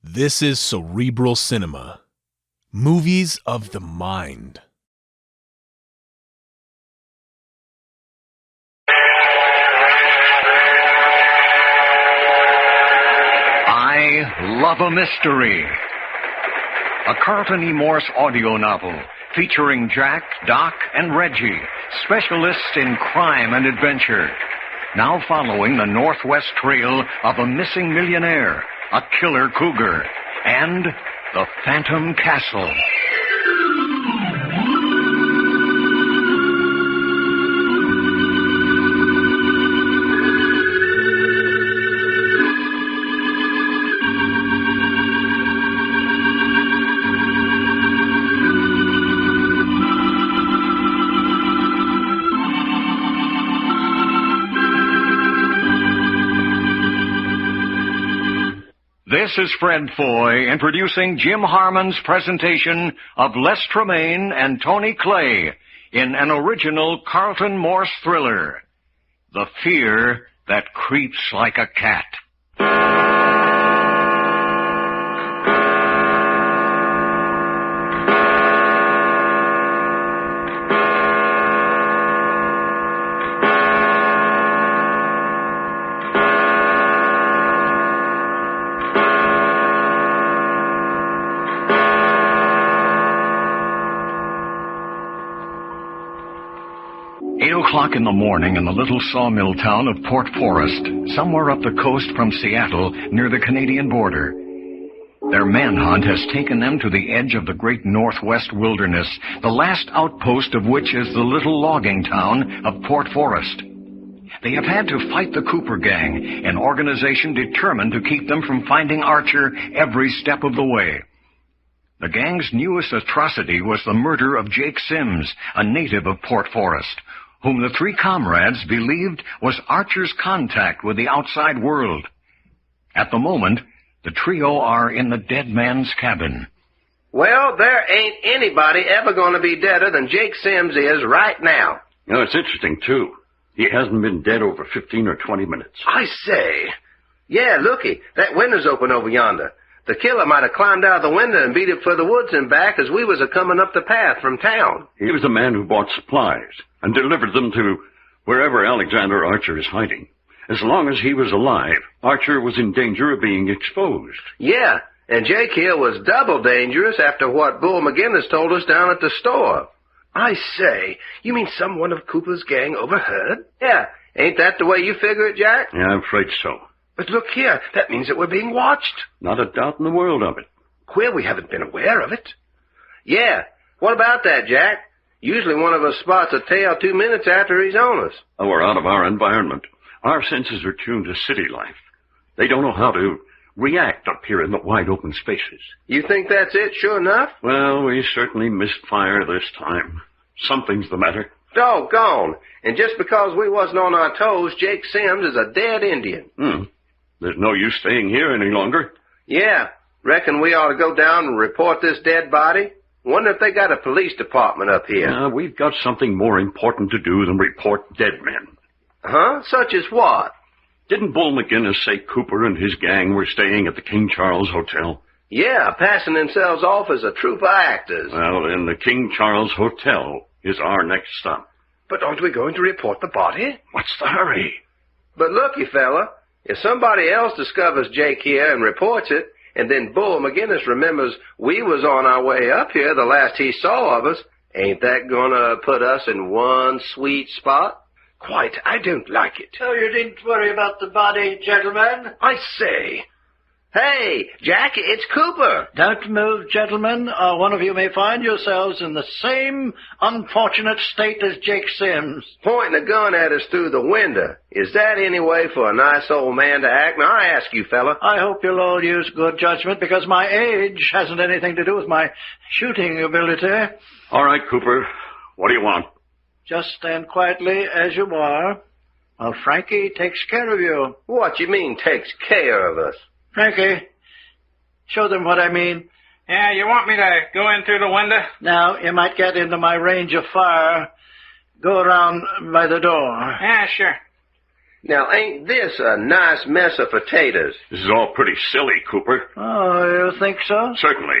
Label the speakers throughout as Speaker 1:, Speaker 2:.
Speaker 1: This is Cerebral Cinema. Movies of the mind.
Speaker 2: I Love a Mystery. A Carlton E. Morse audio novel featuring Jack, Doc, and Reggie, specialists in crime and adventure. Now following the Northwest trail of a missing millionaire, a killer cougar, and the Phantom Castle. This is Fred Foy introducing Jim Harmon's presentation of Les Tremaine and Tony Clay in an original Carlton Morse thriller, The Fear That Creeps Like a Cat. 8 o'clock in the morning in the little sawmill town of Port Forest, somewhere up the coast from Seattle, near the Canadian border. Their manhunt has taken them to the edge of the great Northwest wilderness, the last outpost of which is the little logging town of Port Forest. They have had to fight the Cooper Gang, an organization determined to keep them from finding Archer every step of the way. The gang's newest atrocity was the murder of Jake Sims, a native of Port Forest, whom the three comrades believed was Archer's contact with the outside world. At the moment, the trio are in the dead man's cabin.
Speaker 3: Well, there ain't anybody ever going to be deader than Jake Sims is right now.
Speaker 4: You know, it's interesting, too. He hasn't been dead over 15 or 20 minutes.
Speaker 3: I say. Yeah, looky, that window's open over yonder. The killer might have climbed out of the window and beat it for the woods and back as we was a-coming up the path from town.
Speaker 4: He was the man who bought supplies and delivered them to wherever Alexander Archer is hiding. As long as he was alive, Archer was in danger of being exposed.
Speaker 3: Yeah, and Jake here was double dangerous after what Bull McGinnis told us down at the store. I say, you mean someone of Cooper's gang overheard? Yeah, ain't that the way you figure it, Jack?
Speaker 4: Yeah, I'm afraid so.
Speaker 3: But look here, that means that we're being watched.
Speaker 4: Not a doubt in the world of it.
Speaker 3: Queer we haven't been aware of it. Yeah, what about that, Jack? Usually one of us spots a tail 2 minutes after he's on us.
Speaker 4: Oh, we're out of our environment. Our senses are tuned to city life. They don't know how to react up here in the wide open spaces.
Speaker 3: You think that's it, sure enough?
Speaker 4: Well, we certainly missed fire this time. Something's the matter.
Speaker 3: Doggone. And just because we wasn't on our toes, Jake Sims is a dead Indian.
Speaker 4: There's no use staying here any longer.
Speaker 3: Yeah. Reckon we ought to go down and report this dead body? Wonder if they got a police department up here.
Speaker 4: We've got something more important to do than report dead men.
Speaker 3: Huh? Such as what?
Speaker 4: Didn't Bull McGinnis say Cooper and his gang were staying at the King Charles Hotel?
Speaker 3: Yeah, passing themselves off as a troupe of actors.
Speaker 4: Well, then the King Charles Hotel is our next stop.
Speaker 3: But aren't we going to report the body?
Speaker 4: What's the hurry?
Speaker 3: But looky, fella, if somebody else discovers Jake here and reports it, and then Bull McGinnis remembers we was on our way up here the last he saw of us, ain't that gonna put us in one sweet spot? Quite, I don't like it.
Speaker 5: So you needn't worry about the body, gentlemen.
Speaker 3: I say. Hey, Jack, it's Cooper.
Speaker 5: Don't move, gentlemen, or one of you may find yourselves in the same unfortunate state as Jake Sims.
Speaker 3: Pointing a gun at us through the window. Is that any way for a nice old man to act? Now, I ask you, fella.
Speaker 5: I hope you'll all use good judgment, because my age hasn't anything to do with my shooting ability.
Speaker 4: All right, Cooper. What do you want?
Speaker 5: Just stand quietly as you are, while Frankie takes care of you.
Speaker 3: What you mean, takes care of us?
Speaker 5: Frankie, show them what I mean.
Speaker 6: Yeah, you want me to go in through the window?
Speaker 5: Now, you might get into my range of fire. Go around by the door.
Speaker 6: Yeah, sure.
Speaker 3: Now, ain't this a nice mess of potatoes?
Speaker 4: This is all pretty silly, Cooper.
Speaker 5: Oh, you think so?
Speaker 4: Certainly.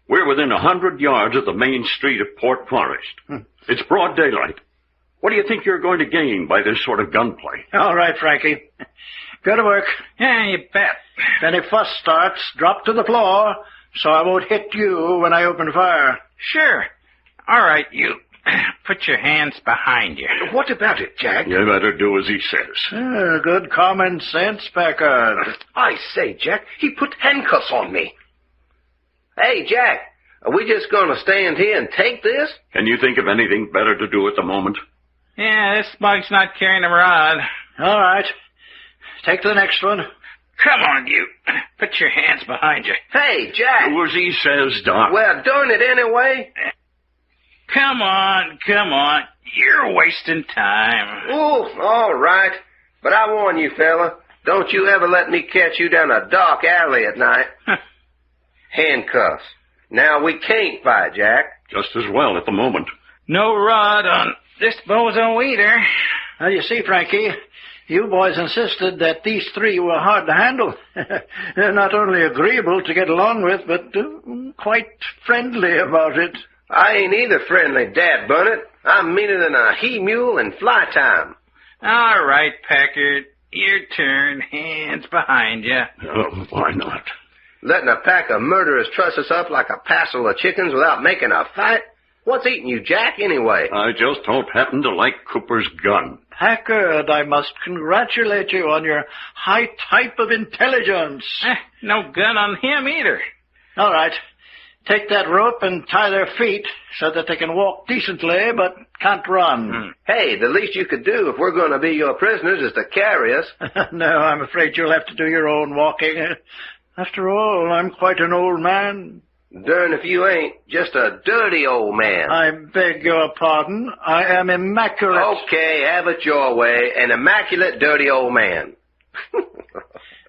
Speaker 4: We're within 100 yards of the main street of Port Forest. It's broad daylight. What do you think you're going to gain by this sort of gunplay?
Speaker 5: All right, Frankie. Go to work.
Speaker 6: Yeah, you bet.
Speaker 5: If any fuss starts, drop to the floor so I won't hit you when I open fire.
Speaker 6: Sure. All right, you. Put your hands behind you.
Speaker 3: What about it, Jack?
Speaker 4: You better do as he says.
Speaker 5: Good common sense, Packard.
Speaker 3: I say, Jack, he put handcuffs on me. Hey, Jack, are we just going to stand here and take this?
Speaker 4: Can you think of anything better to do at the moment?
Speaker 6: Yeah, this mug's not carrying a rod.
Speaker 5: All right. Take the next one.
Speaker 6: Come on, you. Put your hands behind you.
Speaker 3: Hey, Jack.
Speaker 4: Do as he says, Doc.
Speaker 3: Well, darn it anyway.
Speaker 6: Come on, come on. You're wasting time.
Speaker 3: Ooh, all right. But I warn you, fella, don't you ever let me catch you down a dark alley at night. Handcuffs. Now, we can't fight, Jack.
Speaker 4: Just as well at the moment.
Speaker 6: No rod on this bozo either.
Speaker 5: Now, you see, Frankie, you boys insisted that these three were hard to handle. They're not only agreeable to get along with, but quite friendly about it.
Speaker 3: I ain't either friendly, dadbunnit. I'm meaner than a he-mule in fly time.
Speaker 6: All right, Packard. Your turn. Hands behind you.
Speaker 4: Oh, why not?
Speaker 3: Letting a pack of murderers truss us up like a passel of chickens without making a fight? What's eating you, Jack, anyway?
Speaker 4: I just don't happen to like Cooper's gun.
Speaker 5: Packard, I must congratulate you on your high type of intelligence.
Speaker 6: No gun on him either.
Speaker 5: All right. Take that rope and tie their feet so that they can walk decently but can't run.
Speaker 3: Hey, the least you could do if we're going to be your prisoners is to carry us.
Speaker 5: No, I'm afraid you'll have to do your own walking. After all, I'm quite an old man.
Speaker 3: Darn if you ain't. Just a dirty old man.
Speaker 5: I beg your pardon. I am immaculate.
Speaker 3: Okay, have it your way. An immaculate, dirty old man.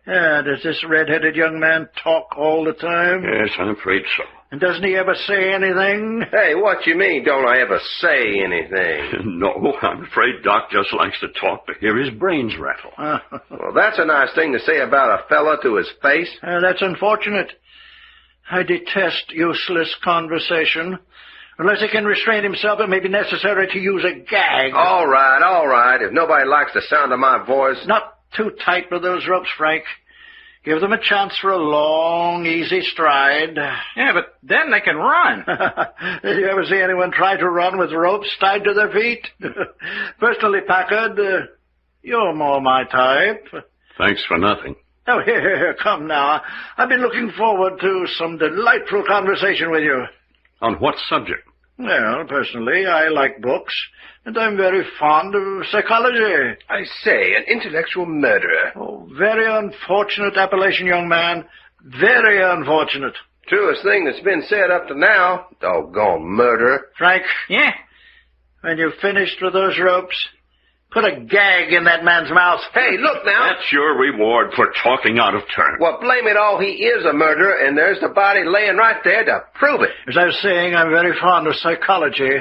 Speaker 5: Does this red-headed young man talk all the time?
Speaker 4: Yes, I'm afraid so.
Speaker 5: And doesn't he ever say anything?
Speaker 3: Hey, what you mean, don't I ever say anything?
Speaker 4: No, I'm afraid Doc just likes to talk to hear his brains rattle.
Speaker 3: Well, that's a nice thing to say about a fella to his face.
Speaker 5: That's unfortunate. I detest useless conversation. Unless he can restrain himself, it may be necessary to use a gag.
Speaker 3: All right. If nobody likes the sound of my voice...
Speaker 5: Not too tight with those ropes, Frank. Give them a chance for a long, easy stride.
Speaker 6: Yeah, but then they can run.
Speaker 5: Did you ever see anyone try to run with ropes tied to their feet? Personally, Packard, you're more my type.
Speaker 4: Thanks for nothing.
Speaker 5: Oh, here, come now. I've been looking forward to some delightful conversation with you.
Speaker 4: On what subject?
Speaker 5: Well, personally, I like books, and I'm very fond of psychology.
Speaker 3: I say, an intellectual murderer.
Speaker 5: Oh, very unfortunate appellation, young man. Very unfortunate.
Speaker 3: Truest thing that's been said up to now. Doggone murderer.
Speaker 5: Frank?
Speaker 6: Yeah?
Speaker 5: When you've finished with those ropes, put a gag in that man's mouth.
Speaker 3: Hey, look now.
Speaker 4: That's your reward for talking out of turn.
Speaker 3: Well, blame it all, he is a murderer, and there's the body laying right there to prove it.
Speaker 5: As I was saying, I'm very fond of psychology,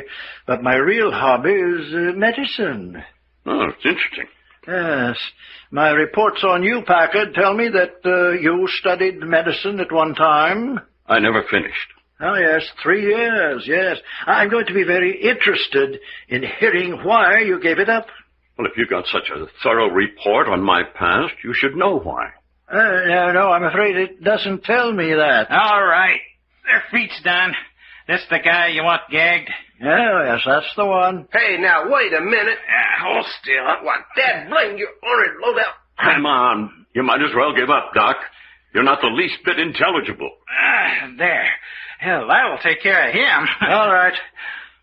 Speaker 5: but my real hobby is medicine.
Speaker 4: Oh, it's interesting.
Speaker 5: Yes. My reports on you, Packard, tell me that you studied medicine at one time.
Speaker 4: I never finished.
Speaker 5: Oh, yes, 3 years, yes. I'm going to be very interested in hearing why you gave it up.
Speaker 4: Well, if you got such a thorough report on my past, you should know why.
Speaker 5: No, I'm afraid it doesn't tell me that.
Speaker 6: All right. Their feet's done. This the guy you want gagged?
Speaker 5: Oh, yes, that's the one.
Speaker 3: Hey, now, wait a minute.
Speaker 6: Hold still.
Speaker 3: What, Dad, blame your ornery loadout.
Speaker 4: Come on. You might as well give up, Doc. You're not the least bit intelligible.
Speaker 6: There. Hell, that'll take care of him.
Speaker 5: All right.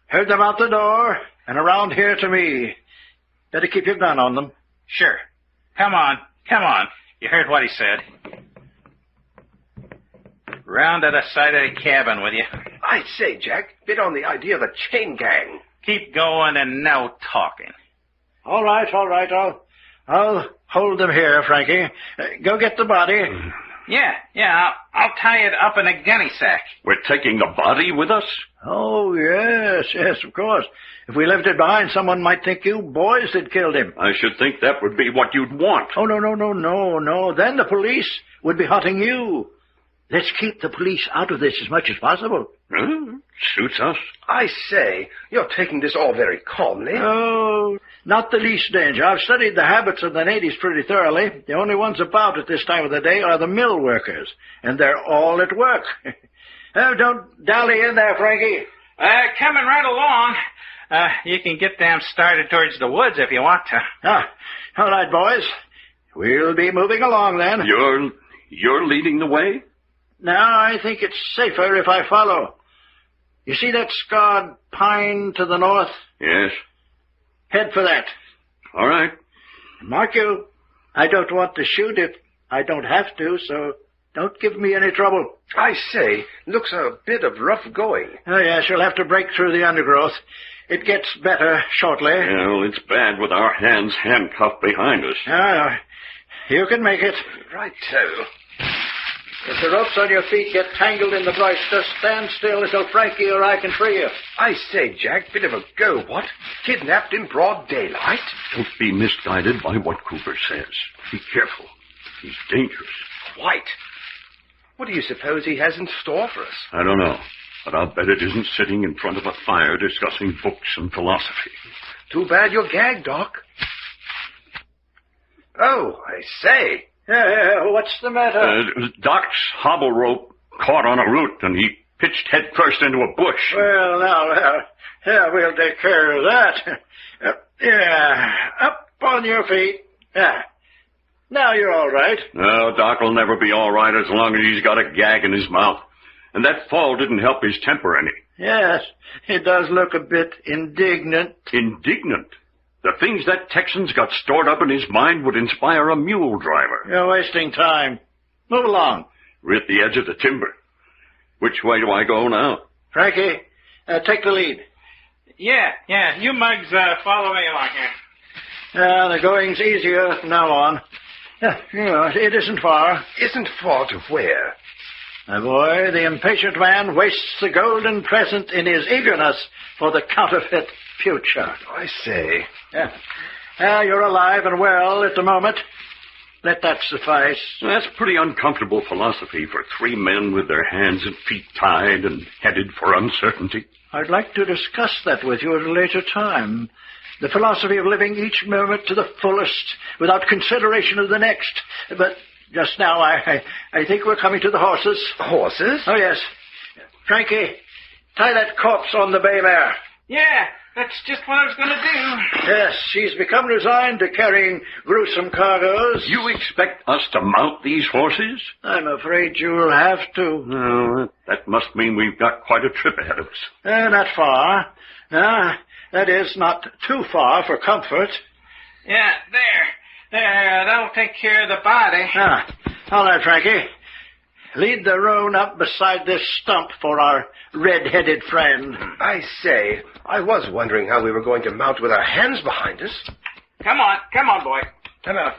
Speaker 5: Herd them out the door and around here to me. Better keep your gun on them.
Speaker 6: Sure. Come on. You heard what he said. Round to the side of the cabin with you.
Speaker 3: I say, Jack, bit on the idea of a chain gang.
Speaker 6: Keep going and no talking.
Speaker 5: All right. I'll hold them here, Frankie. Go get the body.
Speaker 6: Yeah, I'll tie it up in a gunny sack.
Speaker 4: We're taking the body with us?
Speaker 5: Oh, yes, of course. If we left it behind, someone might think you boys had killed him.
Speaker 4: I should think that would be what you'd want.
Speaker 5: Oh, no. Then the police would be hunting you. Let's keep the police out of this as much as possible.
Speaker 4: Suits us.
Speaker 3: I say, you're taking this all very calmly.
Speaker 5: Oh, not the least danger. I've studied the habits of the natives pretty thoroughly. The only ones about at this time of the day are the mill workers, and they're all at work. Oh, don't dally in there, Frankie.
Speaker 6: Coming right along. You can get them started towards the woods if you want to.
Speaker 5: All right, boys. We'll be moving along then.
Speaker 4: You're leading the way?
Speaker 5: Now, I think it's safer if I follow. You see that scarred pine to the north?
Speaker 4: Yes.
Speaker 5: Head for that.
Speaker 4: All right.
Speaker 5: Mark you, I don't want to shoot if I don't have to, so don't give me any trouble.
Speaker 3: I say, looks a bit of rough going.
Speaker 5: Oh, yes, you'll have to break through the undergrowth. It gets better shortly.
Speaker 4: Yeah, well, it's bad with our hands handcuffed behind us.
Speaker 5: You can make it.
Speaker 3: Righto.
Speaker 5: If the ropes on your feet get tangled in the brush, just stand still until Frankie or I can free you.
Speaker 3: I say, Jack, bit of a go, what? Kidnapped in broad daylight?
Speaker 4: Don't be misguided by what Cooper says. Be careful. He's dangerous.
Speaker 3: Quite. What do you suppose he has in store for us?
Speaker 4: I don't know, but I'll bet it isn't sitting in front of a fire discussing books and philosophy.
Speaker 3: Too bad you're gagged, Doc. Oh, I say.
Speaker 5: What's the matter?
Speaker 4: Doc's hobble rope caught on a root, and he pitched head first into a bush.
Speaker 5: Well, now, we'll take care of that. Up on your feet. Now you're all right.
Speaker 4: No, Doc will never be all right as long as he's got a gag in his mouth. And that fall didn't help his temper any.
Speaker 5: Yes, he does look a bit indignant.
Speaker 4: Indignant? The things that Texan's got stored up in his mind would inspire a mule driver.
Speaker 5: You're wasting time. Move along.
Speaker 4: We're at the edge of the timber. Which way do I go now?
Speaker 5: Frankie, take the lead.
Speaker 6: Yeah, you mugs follow me along here.
Speaker 5: The going's easier from now on. It isn't far.
Speaker 3: Isn't far to where?
Speaker 5: My boy, the impatient man wastes the golden present in his eagerness for the counterfeit future.
Speaker 3: I say.
Speaker 5: You're alive and well at the moment. Let that suffice.
Speaker 4: That's pretty uncomfortable philosophy for three men with their hands and feet tied and headed for uncertainty.
Speaker 5: I'd like to discuss that with you at a later time. The philosophy of living each moment to the fullest without consideration of the next. But just now, I think we're coming to the horses.
Speaker 3: Horses?
Speaker 5: Oh, yes. Frankie, tie that corpse on the bay mare.
Speaker 6: Yeah, that's just what I was going to do.
Speaker 5: Yes, she's become resigned to carrying gruesome cargoes.
Speaker 4: You expect us to mount these horses?
Speaker 5: I'm afraid you'll have to.
Speaker 4: No, that must mean we've got quite a trip ahead of us.
Speaker 5: Not far. That is, not too far for comfort.
Speaker 6: Yeah, there, that'll take care of the body.
Speaker 5: All right, Frankie. Lead the roan up beside this stump for our red-headed friend.
Speaker 3: I say, I was wondering how we were going to mount with our hands behind us.
Speaker 6: Come on, boy.
Speaker 3: Come out.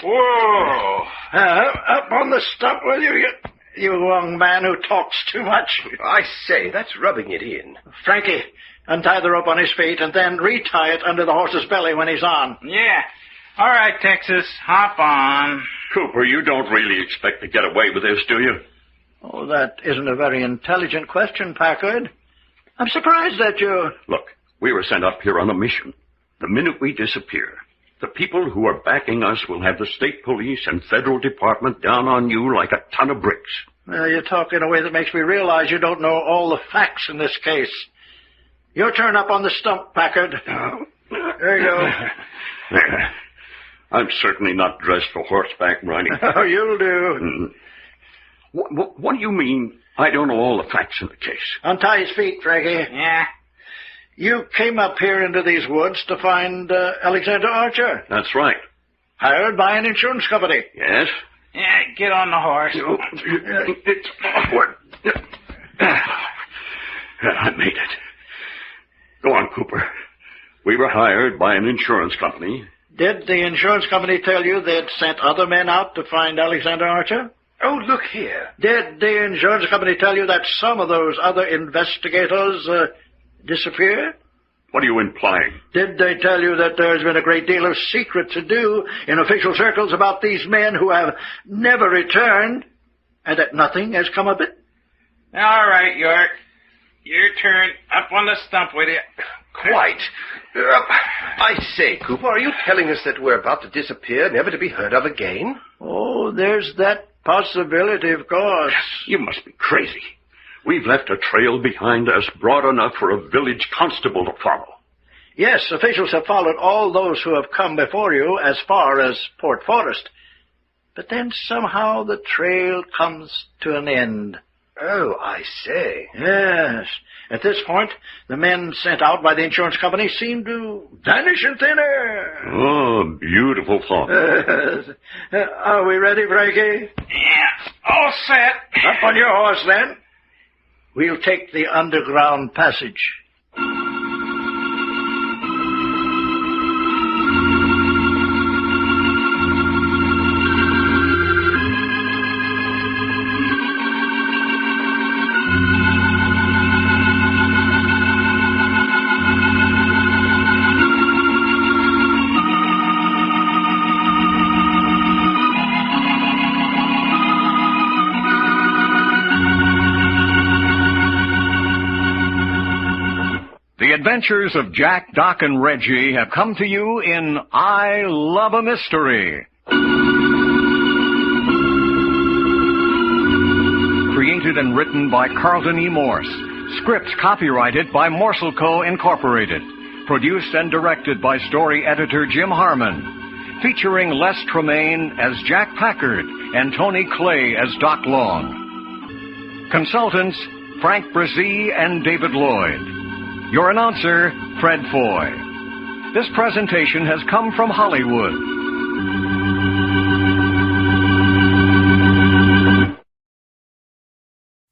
Speaker 6: Whoa.
Speaker 5: Up on the stump with you young man who talks too much.
Speaker 3: I say, that's rubbing it in.
Speaker 5: Frankie, untie the rope on his feet and then retie it under the horse's belly when he's on.
Speaker 6: Yeah. All right, Texas, hop on.
Speaker 4: Cooper, you don't really expect to get away with this, do you?
Speaker 5: Oh, that isn't a very intelligent question, Packard. I'm surprised that you...
Speaker 4: Look, we were sent up here on a mission. The minute we disappear, the people who are backing us will have the state police and federal department down on you like a ton of bricks.
Speaker 5: Well, you talk in a way that makes me realize you don't know all the facts in this case. Your turn up on the stump, Packard. There you go.
Speaker 4: There. I'm certainly not dressed for horseback riding.
Speaker 5: Oh, you'll do.
Speaker 4: What do you mean, I don't know all the facts in the case?
Speaker 5: Untie his feet, Frankie.
Speaker 6: Yeah.
Speaker 5: You came up here into these woods to find Alexander Archer.
Speaker 4: That's right.
Speaker 5: Hired by an insurance company.
Speaker 4: Yes?
Speaker 6: Yeah, get on the horse.
Speaker 4: It's awkward. I made it. Go on, Cooper. We were hired by an insurance company.
Speaker 5: Did the insurance company tell you they'd sent other men out to find Alexander Archer?
Speaker 3: Oh, look here.
Speaker 5: Did the insurance company tell you that some of those other investigators disappeared?
Speaker 4: What are you implying?
Speaker 5: Did they tell you that there's been a great deal of secret to do in official circles about these men who have never returned, and that nothing has come of it?
Speaker 6: All right, York. Your turn. Up on the stump with you.
Speaker 3: Quite. I say, Cooper, are you telling us that we're about to disappear, never to be heard of again?
Speaker 5: Oh, there's that possibility, of course.
Speaker 4: You must be crazy. We've left a trail behind us broad enough for a village constable to follow.
Speaker 5: Yes, officials have followed all those who have come before you as far as Port Forest. But then somehow the trail comes to an end.
Speaker 3: Oh, I say.
Speaker 5: Yes. At this point, the men sent out by the insurance company seem to vanish in thin air.
Speaker 4: Oh, beautiful thought.
Speaker 5: Are we ready, Frankie?
Speaker 6: Yeah, all set.
Speaker 5: Up on your horse, then. We'll take the underground passage.
Speaker 2: The adventures of Jack, Doc, and Reggie have come to you in I Love a Mystery. Created and written by Carlton E. Morse. Script copyrighted by Morsel Co. Incorporated. Produced and directed by story editor Jim Harmon. Featuring Les Tremaine as Jack Packard and Tony Clay as Doc Long. Consultants Frank Brzee and David Lloyd. Your announcer, Fred Foy. This presentation has come from Hollywood.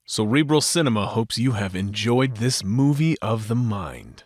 Speaker 1: Cerebral Cinema hopes you have enjoyed this movie of the mind.